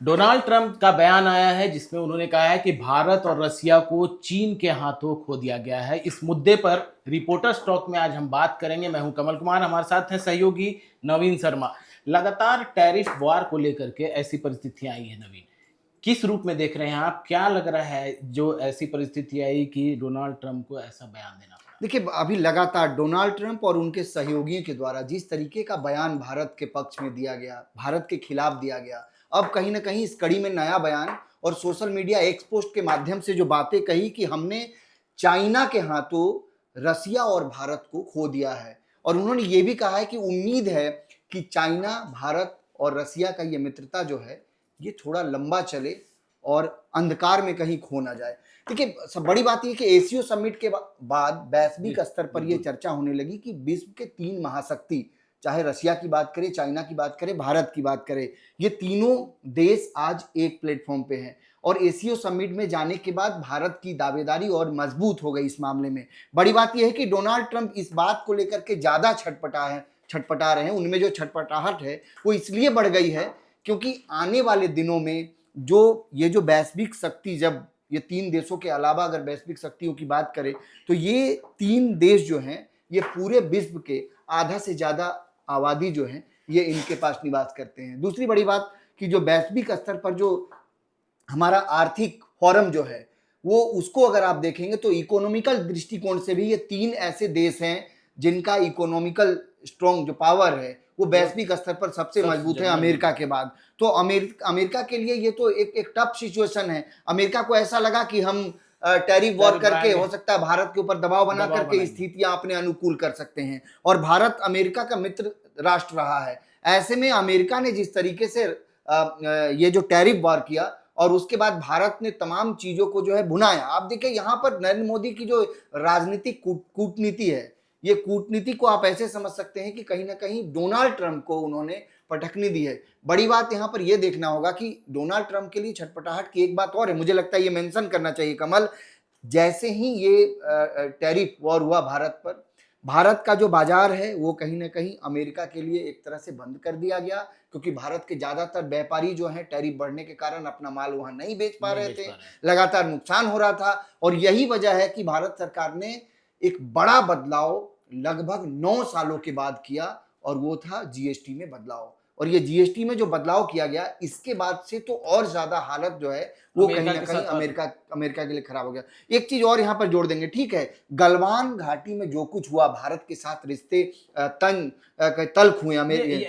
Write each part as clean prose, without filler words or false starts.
Donald Trump का बयान आया है जिसमें उन्होंने कहा है कि भारत और रसिया को चीन के हाथों खो दिया गया है। इस मुद्दे पर रिपोर्टर्स टॉक में आज हम बात करेंगे। मैं हूं कमल कुमार, हमारे साथ हैं सहयोगी नवीन शर्मा। लगातार टैरिफ वॉर को लेकर के ऐसी परिस्थितियां आई है। नवीन, किस रूप में देख रहे हैं आप? क्या लग रहा है जो ऐसी परिस्थिति आई कि डोनाल्ड ट्रंप को ऐसा बयान देना पड़ा? देखिए, अभी लगातार डोनाल्ड ट्रंप और उनके सहयोगियों के द्वारा जिस तरीके का बयान भारत के पक्ष में दिया गया, भारत के खिलाफ दिया गया, अब कहीं ना कहीं इस कड़ी में नया बयान और सोशल मीडिया एक्सपोस्ट के माध्यम से जो बातें कही कि हमने चाइना के हाथों रसिया और भारत को खो दिया है। और उन्होंने ये भी कहा है कि उम्मीद है कि चाइना, भारत और रसिया का ये मित्रता जो है ये थोड़ा लंबा चले और अंधकार में कहीं खो ना जाए। देखिए, सब बड़ी बात यह कि एशियो समिट के बाद वैश्विक स्तर पर यह चर्चा होने लगी कि विश्व के तीन महाशक्ति, चाहे रशिया की बात करें, चाइना की बात करें, भारत की बात करें, ये तीनों देश आज एक प्लेटफॉर्म पे हैं। और एशियो समिट में जाने के बाद भारत की दावेदारी और मजबूत हो गई इस मामले में। बड़ी बात यह है कि डोनाल्ड ट्रंप इस बात को लेकर के ज्यादा छटपटा रहे हैं। उनमें जो छटपटाहट है वो इसलिए बढ़ गई है क्योंकि आने वाले दिनों में जो वैश्विक शक्ति, जब ये तीन देशों के अलावा अगर वैश्विक शक्तियों की बात करें तो ये तीन देश जो हैं ये पूरे विश्व के आधा से ज्यादा आबादी जो है ये इनके पास निवास करते हैं। दूसरी बड़ी बात कि जो वैश्विक स्तर पर जो हमारा आर्थिक फोरम जो है वो, उसको अगर आप देखेंगे तो इकोनॉमिकल दृष्टिकोण से भी ये तीन ऐसे देश हैं जिनका इकोनॉमिकल स्ट्रॉन्ग जो पावर है वो वैश्विक स्तर पर सबसे मजबूत है अमेरिका के बाद। तो अमेरिका के लिए ये तो एक टफ सिचुएशन है। अमेरिका को ऐसा लगा कि हम टैरिफ वॉर करके हो सकता है भारत के ऊपर दबाव बना करके स्थितियां अपने अनुकूल कर सकते हैं। और भारत अमेरिका का मित्र राष्ट्र रहा है। ऐसे में अमेरिका ने जिस तरीके से ये जो टैरिफ वॉर किया और उसके बाद भारत ने तमाम चीजों को जो है भुनाया। आप देखिए यहाँ पर नरेंद्र मोदी की जो राजनीतिक कूटनीति है, ये कूटनीति को आप ऐसे समझ सकते हैं कि कहीं ना कहीं डोनाल्ड ट्रंप को उन्होंने पटखनी दी है। बड़ी बात यहाँ पर यह देखना होगा कि डोनाल्ड ट्रंप के लिए छटपटाहट की एक बात और है, मुझे लगता है ये मेंशन करना चाहिए कमल। जैसे ही ये टैरिफ वॉर हुआ भारत पर, भारत का जो बाजार है वो कहीं ना कहीं अमेरिका के लिए एक तरह से बंद कर दिया गया, क्योंकि भारत के ज्यादातर व्यापारी जो हैं टैरिफ बढ़ने के कारण अपना माल वहां नहीं बेच पा रहे थे, लगातार नुकसान हो रहा था। और यही वजह है कि भारत सरकार ने एक बड़ा बदलाव लगभग 9 सालों के बाद किया और वो था जीएसटी में बदलाव। और ये जीएसटी में जो बदलाव किया गया इसके बाद से तो और ज्यादा हालत जो है वो कहीं ना कहीं अमेरिका के लिए खराब हो गया। एक चीज और यहाँ पर जोड़ देंगे, ठीक है, गलवान घाटी में जो कुछ हुआ, भारत के साथ रिश्ते तल्ख हुए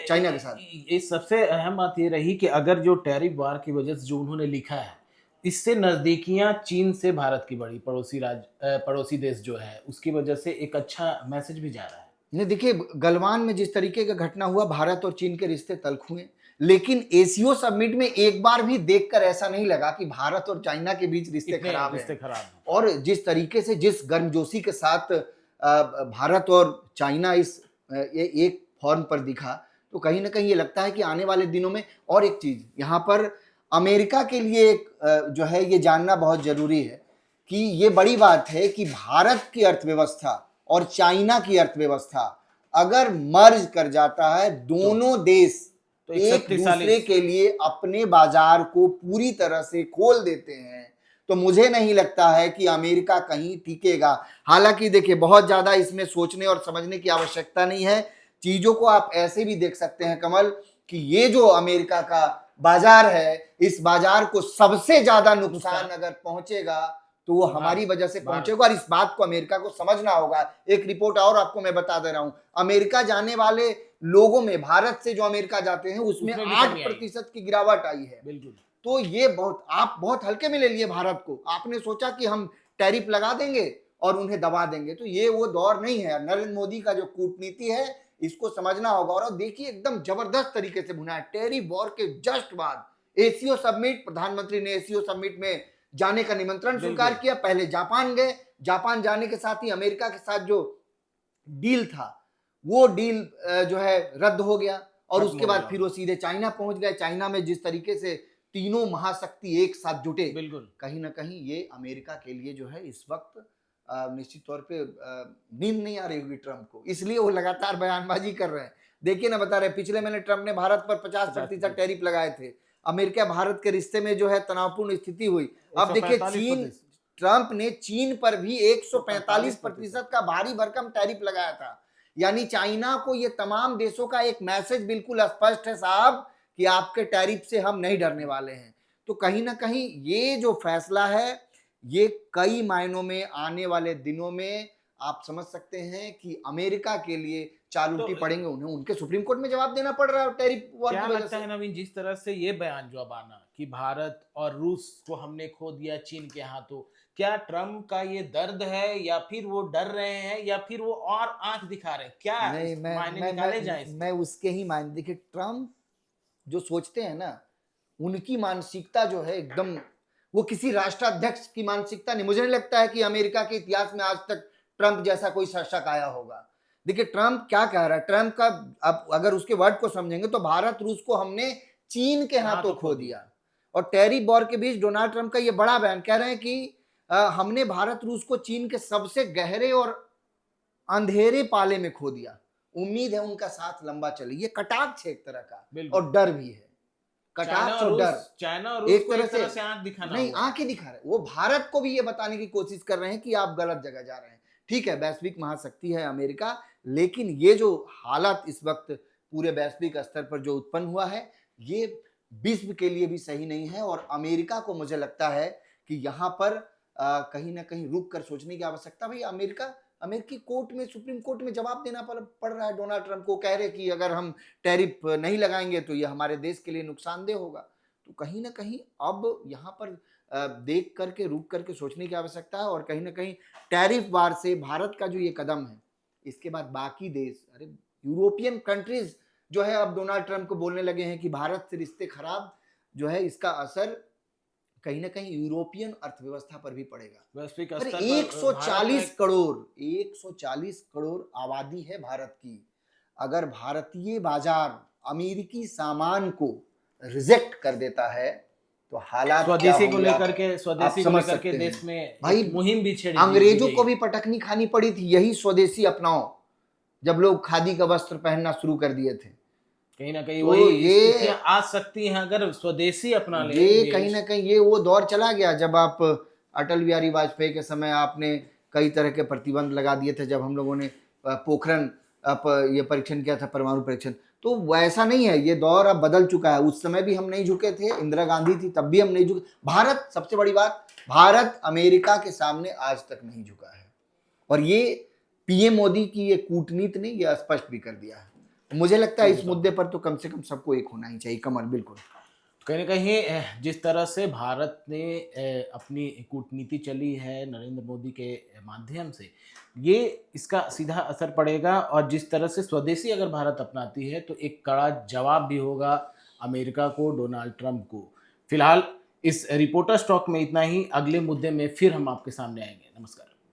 चाइना के साथ। ये सबसे अहम बात ये रही कि अगर जो टैरिफ वार की वजह से जो उन्होंने लिखा है, इससे नजदीकियां चीन से भारत की बड़ी पड़ोसी देश जो है उसकी वजह से एक अच्छा मैसेज भी जा रहा है। नहीं, देखिए, गलवान में जिस तरीके का घटना हुआ, भारत और चीन के रिश्ते तल्ख हुए, लेकिन एशियो समिट में एक बार भी देखकर ऐसा नहीं लगा कि भारत और चाइना के बीच रिश्ते खराब हैं। और जिस तरीके से, जिस गर्मजोशी के साथ भारत और चाइना इस एक फॉर्म पर दिखा, तो कहीं ना कहीं ये लगता है कि आने वाले दिनों में। और एक चीज यहाँ पर अमेरिका के लिए एक जो है ये जानना बहुत जरूरी है कि ये बड़ी बात है कि भारत की अर्थव्यवस्था और चाइना की अर्थव्यवस्था अगर मर्ज कर जाता है, दोनों देश तो एक दूसरे के लिए अपने बाजार को पूरी तरह से खोल देते हैं, तो मुझे नहीं लगता है कि अमेरिका कहीं टिकेगा। हालांकि देखिए, बहुत ज्यादा इसमें सोचने और समझने की आवश्यकता नहीं है। चीजों को आप ऐसे भी देख सकते हैं कमल कि ये जो अमेरिका का बाजार है, इस बाजार को सबसे ज्यादा नुकसान अगर पहुंचेगा तो वो हमारी वजह से पहुंचेगा। और इस बात को अमेरिका को समझना होगा। एक रिपोर्ट और आपको मैं बता दे रहा हूं, अमेरिका जाने वाले लोगों में भारत से जो अमेरिका जाते हैं उसमें 8% की गिरावट आई है। बिल्कुल। तो ये आप बहुत हल्के में ले लिए भारत को। आपने सोचा कि हम टैरिफ लगा देंगे और उन्हें दबा देंगे, तो ये वो दौर नहीं है। नरेंद्र मोदी का जो कूटनीति है इसको समझना होगा। और देखिए, एकदम जबरदस्त तरीके से भुना है। टैरिफ वॉर के जस्ट बाद एशियो समिट, प्रधानमंत्री ने एशियो समिट में जाने का निमंत्रण स्वीकार किया। पहले जापान गए, जापान जाने के साथ ही अमेरिका के साथ जो डील था वो डील जो है रद्द हो गया। और उसके बाद फिर वो सीधे चाइना पहुंच गए। चाइना में जिस तरीके से तीनों महाशक्ति एक साथ जुटे, कहीं ना कहीं ये अमेरिका के लिए जो है इस वक्त निश्चित तौर पे नींद नहीं आ रही होगी ट्रंप को, इसलिए वो लगातार बयानबाजी कर रहे हैं। देखिए ना, बता रहे पिछले महीने ट्रंप ने भारत पर 50% टैरिफ लगाए थे, अमेरिका भारत के रिश्ते में जो है तनावपूर्ण स्थिति हुई। अब देखिए 145% ट्रंप ने चीन पर भी 145% का भारी भरकम टैरिफ लगाया था। यानी चाइना को ये तमाम देशों का एक मैसेज बिल्कुल स्पष्ट है साहब कि आपके टैरिफ से हम नहीं डरने वाले हैं। तो कहीं ना कहीं ये जो फैसला है ये कई मायनों में आने वाले दिनों में आप समझ सकते हैं कि अमेरिका के लिए चालूटी तो पड़ेंगे। उन्हें उनके सुप्रीम कोर्ट में जवाब देना पड़ रहा है टैरिफ वॉर क्या की वजह लगता से। है नवीन, जिस तरह से ये बयान जो अब आना कि भारत और रूस को हमने खो दिया चीन के हाथों, क्या ट्रम्प का ये दर्द है या फिर वो डर रहे हैं या फिर वो और आंख दिखा रहे हैं? क्या नहीं, मायने निकाले जाए इसके? मैं उसके ही मायने, देखिए ट्रम्प जो सोचते हैं ना, उनकी मानसिकता जो है एकदम, वो किसी राष्ट्राध्यक्ष की मानसिकता नहीं। मुझे नहीं लगता है कि अमेरिका के इतिहास में आज तक ट्रम्प जैसा कोई शासक आया होगा। देखिए ट्रम्प क्या कह रहा है, ट्रम्प का अब अगर उसके वर्ड को समझेंगे तो भारत रूस को हमने चीन के हाथों खो दिया। और टैरिफ वॉर के बीच डोनाल्ड ट्रम्प का ये बड़ा बयान, कह रहे हैं कि हमने भारत रूस को चीन के सबसे गहरे और अंधेरे पाले में खो दिया। उम्मीद है उनका साथ लंबा चले। ये कटाक्ष है एक तरह का और डर भी है। कटाक्ष और डर, चाइना और रूस एक को तरह से आंख दिखाना नहीं, हुआ। आंखें दिखा रहे, वो भारत को भी ये बताने की कोशिश कर रहे हैं कि आप गलत जगह जा रहे हैं। ठीक है, वैश्विक महाशक्ति है अमेरिका, लेकिन ये जो हालत इस वक्त पूरे वैश्विक स्तर पर जो उत्पन्न हुआ है ये विश्व के लिए भी सही नहीं है। और अमेरिका को मुझे लगता है कि यहाँ पर कहीं ना कहीं रुक कर सोचने की आवश्यकता। भाई अमेरिकी कोर्ट में, सुप्रीम कोर्ट में जवाब देना पड़ रहा है डोनाल्ड ट्रंप को। कह रहे कि अगर हम टैरिफ नहीं लगाएंगे तो ये हमारे देश के लिए नुकसानदेह होगा। तो कहीं ना कहीं अब यहाँ पर देख करके, रुक करके सोचने की आवश्यकता है। और कहीं ना कहीं टैरिफ वार से भारत का जो ये कदम है, इसके बाद बाकी देश, अरे यूरोपियन कंट्रीज जो है अब डोनाल्ड ट्रंप को बोलने लगे हैं कि भारत से रिश्ते खराब जो है, इसका असर कहीं ना कहीं यूरोपियन अर्थव्यवस्था पर भी पड़ेगा। वैश्विक अरे स्तर पर 140 करोड़ आबादी है भारत की। अगर भारतीय बाजार अमेरिकी सामान को रिजेक्ट कर देता है तो हालात स्वदेशी को लेकर के देश में भाई मुहिम भी छेड़ी। अंग्रेजों को भी पटकनी खानी पड़ी थी, यही स्वदेशी अपनाओ, जब लोग खादी का वस्त्र पहनना शुरू कर दिए थे। कहीं ना कहीं तो वही ये आ सकती हैं अगर स्वदेशी अपना ले। ये कहीं ना कहीं ये वो दौर चला गया जब आप अटल बिहारी वाजपेयी के समय आपने कई तरह के प्रतिबंध लगा दिए थे, जब हम लोगों ने पोखरण ये परीक्षण किया था, परमाणु परीक्षण। तो वैसा नहीं है, ये दौर अब बदल चुका है। उस समय भी हम नहीं झुके थे, इंदिरा गांधी थी तब भी हम नहीं झुके। भारत, सबसे बड़ी बात, भारत अमेरिका के सामने आज तक नहीं झुका है। और ये पीएम मोदी की ये कूटनीति ने ये स्पष्ट भी कर दिया है। मुझे लगता है इस मुद्दे पर तो कम से कम सबको एक होना ही चाहिए। कमल, बिल्कुल कहीं ना कहीं जिस तरह से भारत ने अपनी कूटनीति चली है नरेंद्र मोदी के माध्यम से, ये इसका सीधा असर पड़ेगा। और जिस तरह से स्वदेशी अगर भारत अपनाती है तो एक कड़ा जवाब भी होगा अमेरिका को, डोनाल्ड ट्रंप को। फिलहाल इस रिपोर्टर स्टॉक में इतना ही। अगले मुद्दे में फिर हम आपके सामने आएंगे। नमस्कार।